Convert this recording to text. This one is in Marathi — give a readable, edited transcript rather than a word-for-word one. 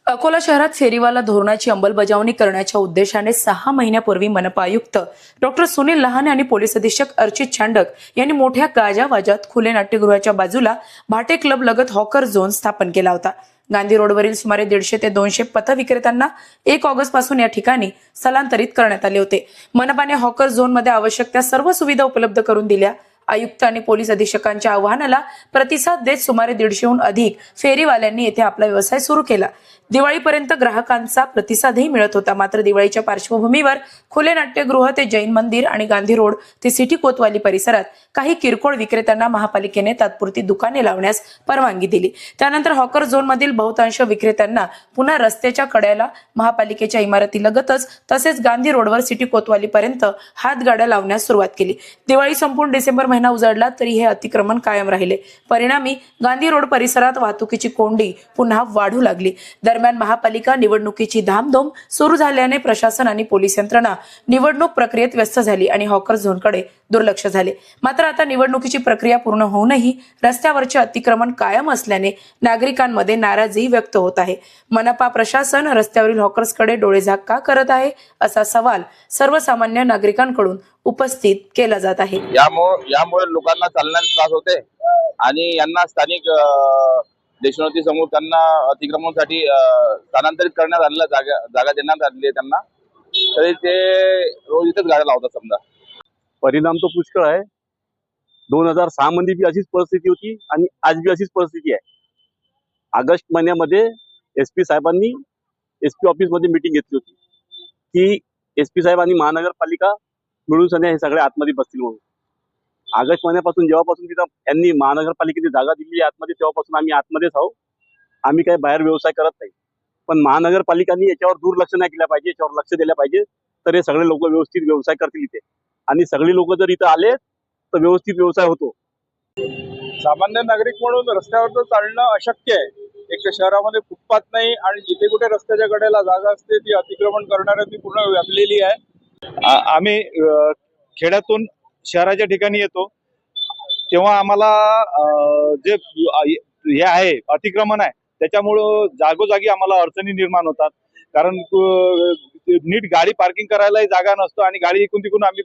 अकोला शहरात फेरीवाला धोरणाची अंमलबजावणी करण्याच्या उद्देशाने 6 महिन्यापूर्वी मनपा आयुक्त डॉक्टर सुनील लहाने आणि पोलीस अधीक्षक अर्चित छांडक यांनी मोठ्या गाजावाजात खुले नाट्यगृहाच्या बाजूला भाटे क्लब लगत हॉकर झोन स्थापन केला होता। गांधी रोडवरील सुमारे 150 ते 200 पथविक्रेत्यांना 1 ऑगस्ट पासून या ठिकाणी स्थलांतरित करण्यात आले होते। मनपाने हॉकर झोनमध्ये आवश्यक त्या सर्व सुविधा उपलब्ध करून दिल्या। आयुक्त आणि पोलीस अधीक्षकांच्या आवाहनाला प्रतिसाद देत सुमारे 150हून अधिक फेरीवाल्यांनी येथे आपला व्यवसाय सुरू केला। दिवाळीपर्यंत ग्राहकांचा प्रतिसादही मिळत होता। मात्र दिवाळीच्या पार्श्वभूमीवर खुले नाट्यगृह ते जैन मंदिर आणि गांधी रोड ते सिटी कोतवाली परिसरात काही किरकोळ विक्रेत्यांना महापालिकेने तात्पुरती दुकाने लावण्यास परवानगी दिली। त्यानंतर हॉकर झोन मधील बहुतांश विक्रेत्यांना पुन्हा रस्त्याच्या कड्याला महापालिकेच्या इमारतीलगतच तसेच गांधी रोडवर सिटी कोतवाली पर्यंत हातगाड्या लावण्यास सुरुवात केली। दिवाळी संपूर्ण डिसेंबर महिना उजाडला तरी हे अतिक्रमण कायम राहिले। परिणामी गांधी रोड परिसरात वाहतुकीची कोंडी पुन्हा वाढू लागली। दरम्यान महापालिका निवडणुकीची धामधूम सुरू झाल्याने प्रशासन आणि पोलीस यंत्रणा निवडणूक प्रक्रियेत व्यस्त झाली आणि हॉकर झोनकडे दुर्लक्ष झाले। मात्र आता निवडणुकीची प्रक्रिया पूर्ण होऊनही रस्त्यावरचे अतिक्रमण कायम असल्याने नागरिकांमध्ये नाराजी व्यक्त होत आहे। मनपा प्रशासन रस्त्यावरील हॉकर्सकडे डोळेझाक का करत आहे असा सवाल सर्वसामान्य नागरिकांकडून उपस्थित केला जात आहे। यामुळे लोकांना चालण्यास त्रास होते आणि यांना स्थानिक देशोन्नती समूह त्यांना अतिक्रमणासाठी स्थानांतरित करण्यात आलेला जागा देण्यात आलेली आहे त्यांना, तरी ते रोज इथेच गाड्या लावतात। समजा परिणाम तो पुष्कळ आहे। 2006 मध्ये बी अशीच परिस्थिती होती आणि आज बी अशीच परिस्थिती आहे। ऑगस्ट महिन्यामध्ये एसपी साहेबांनी एसपी ऑफिस मध्ये मीटिंग घेतली होती की एसपी साहेब आणि महानगरपालिका मिळून सध्या हे सगळे आतमध्ये बसतील म्हणून। ऑगस्ट महिन्यापासून जेव्हापासून तिथं यांनी महानगरपालिकेने जागा दिली आतमध्ये तेव्हापासून आम्ही आतमध्येच आहोत। आम्ही काही बाहेर व्यवसाय करत नाही, पण महानगरपालिकांनी याच्यावर दुर्लक्ष नाही केलं पाहिजे, याच्यावर लक्ष दिलं पाहिजे, तर हे सगळे लोक व्यवस्थित व्यवसाय करतील इथे आणि सगळे लोक जर इथं आले तर व्यवस्थित व्यवसाय होतो। सामान्य नागरिक म्हणून रस्त्यावर चालणं अशक्य आहे। एक शहरामध्ये फुटपाथ नाही आणि जिथे कुठे रस्त्याच्या कडेला जागा असते ती अतिक्रमण करणाऱ्यांनी पूर्ण व्यापलेली आहे। आम्ही खेड्यातून शहराच्या ठिकाणी येतो तेव्हा आम्हाला जे हे आहे अतिक्रमण आहे त्याच्यामुळं जागोजागी आम्हाला अडचणी निर्माण होतात। कारण नीट गाडी पार्किंग करायलाही जागा नसतो आणि गाडी इकून तिकून आम्ही